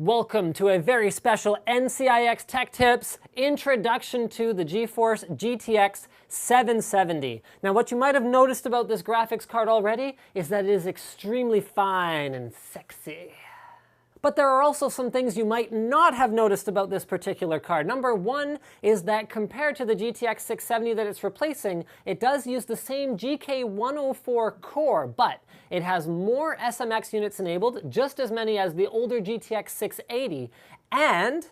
Welcome to a very special NCIX Tech Tips introduction to the GeForce GTX 770. Now, what you might have noticed about this graphics card already is that it is extremely fine and sexy. But there are also some things you might not have noticed about this particular card. Number one is that compared to the GTX 670 that it's replacing, it does use the same GK104 core, but it has more SMX units enabled, just as many as the older GTX 680, and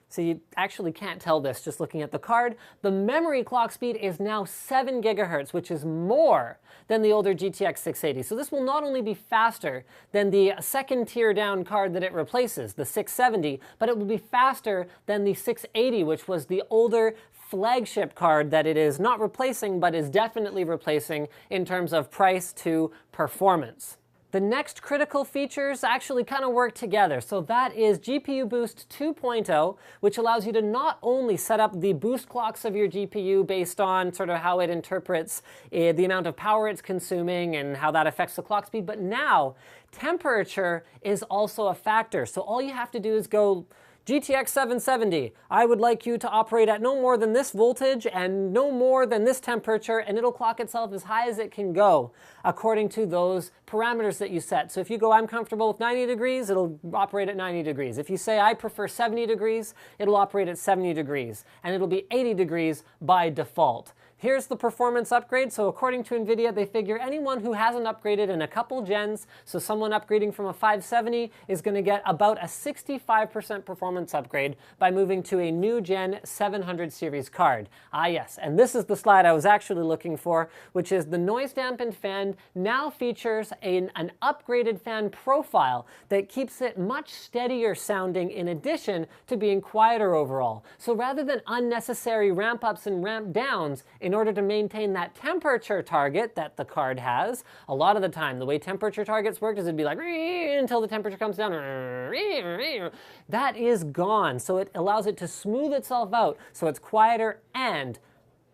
so you actually can't tell this just looking at the card. The memory clock speed is now 7 gigahertz, which is more than the older GTX 680. So this will not only be faster than the second tier down card that it replaces, the 670, but it will be faster than the 680, which was the older flagship card that it is not replacing, but is definitely replacing in terms of price to performance. The next critical features actually kind of work together. So that is GPU Boost 2.0, which allows you to not only set up the boost clocks of your GPU based on sort of how it interprets the amount of power it's consuming and how that affects the clock speed, but now temperature is also a factor. So all you have to do is go GTX 770, I would like you to operate at no more than this voltage and no more than this temperature, and it'll clock itself as high as it can go according to those parameters that you set. So if you go, I'm comfortable with 90 degrees, it'll operate at 90 degrees. If you say, I prefer 70 degrees, it'll operate at 70 degrees, and it'll be 80 degrees by default. Here's the performance upgrade. So according to NVIDIA, they figure anyone who hasn't upgraded in a couple gens, so someone upgrading from a 570 is going to get about a 65% performance upgrade by moving to a new gen 700 series card. Ah yes, and this is the slide I was actually looking for, which is the noise dampened fan now features an upgraded fan profile that keeps it much steadier sounding in addition to being quieter overall. So rather than unnecessary ramp ups and ramp downs, in order to maintain that temperature target that the card has, a lot of the time, the way temperature targets work is it'd be like until the temperature comes down. That is gone. So it allows it to smooth itself out so it's quieter and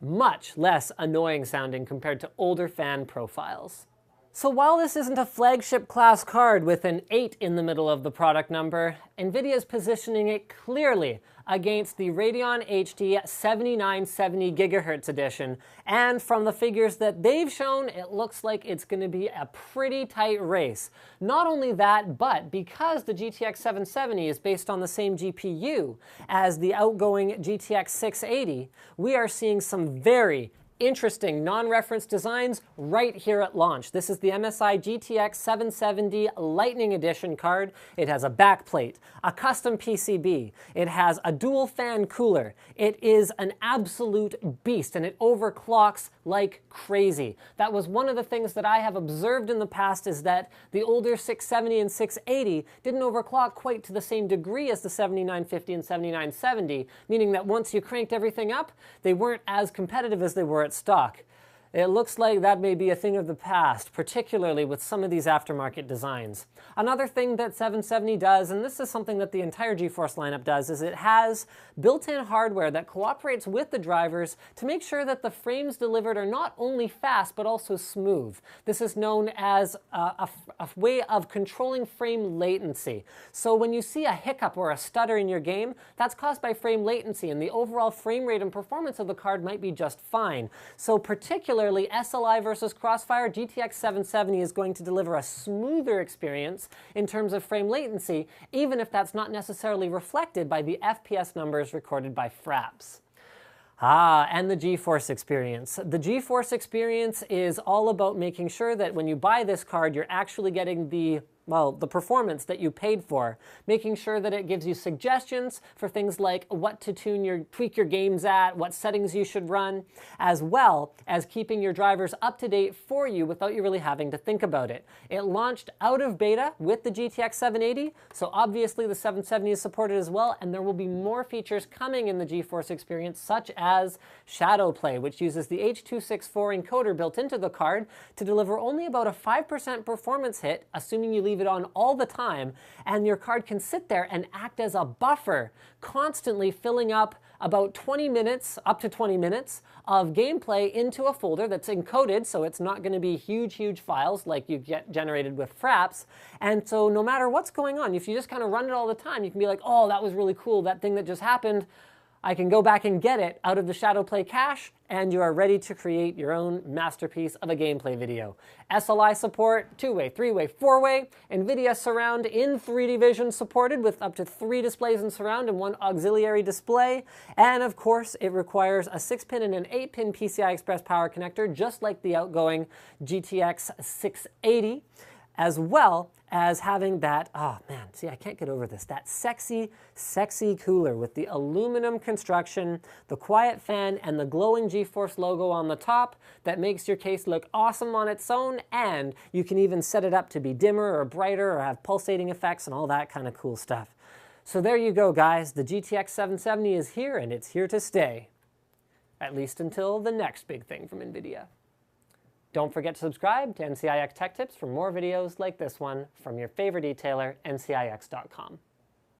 much less annoying sounding compared to older fan profiles. So while this isn't a flagship class card with an 8 in the middle of the product number, NVIDIA is positioning it clearly against the Radeon HD 7970 GHz edition, and from the figures that they've shown, it looks like it's going to be a pretty tight race. Not only that, but because the GTX 770 is based on the same GPU as the outgoing GTX 680, we are seeing some very interesting non-reference designs right here at launch. This is the MSI GTX 770 Lightning Edition card. It has a backplate, a custom PCB. It has a dual fan cooler. It is an absolute beast, and it overclocks like crazy. That was one of the things that I have observed in the past, is that the older 670 and 680 didn't overclock quite to the same degree as the 7950 and 7970, meaning that once you cranked everything up, they weren't as competitive as they were at stock. It looks like that may be a thing of the past, particularly with some of these aftermarket designs. Another thing that 770 does, and this is something that the entire GeForce lineup does, is it has built-in hardware that cooperates with the drivers to make sure that the frames delivered are not only fast, but also smooth. This is known as a way of controlling frame latency. So when you see a hiccup or a stutter in your game, that's caused by frame latency, and the overall frame rate and performance of the card might be just fine. So particularly SLI versus Crossfire, GTX 770 is going to deliver a smoother experience in terms of frame latency, even if that's not necessarily reflected by the FPS numbers recorded by Fraps. And the GeForce experience. The GeForce experience is all about making sure that when you buy this card, you're actually getting the performance that you paid for, making sure that it gives you suggestions for things like what to tweak your games at, what settings you should run, as well as keeping your drivers up to date for you without you really having to think about it. It launched out of beta with the GTX 780, so obviously the 770 is supported as well, and there will be more features coming in the GeForce experience, such as Shadow Play, which uses the H.264 encoder built into the card to deliver only about a 5% performance hit, assuming you leave leave it on all the time, and your card can sit there and act as a buffer, constantly filling up about 20 minutes, up to 20 minutes of gameplay into a folder that's encoded, so it's not going to be huge files like you get generated with Fraps. And so no matter what's going on, if you just kind of run it all the time, you can be like, oh, that was really cool, that thing that just happened, I can go back and get it out of the Shadowplay cache, and you are ready to create your own masterpiece of a gameplay video. SLI support, 2-way, 3-way, 4-way, NVIDIA Surround in 3D Vision supported with up to 3 displays in surround and 1 auxiliary display. And of course, it requires a 6-pin and an 8-pin PCI Express power connector, just like the outgoing GTX 680. As well as having that, oh man, see, I can't get over this, that sexy cooler with the aluminum construction, the quiet fan, and the glowing GeForce logo on the top that makes your case look awesome on its own, and you can even set it up to be dimmer or brighter or have pulsating effects and all that kind of cool stuff. So there you go, guys. The GTX 770 is here, and it's here to stay. At least until the next big thing from NVIDIA. Don't forget to subscribe to NCIX Tech Tips for more videos like this one from your favorite detailer, ncix.com.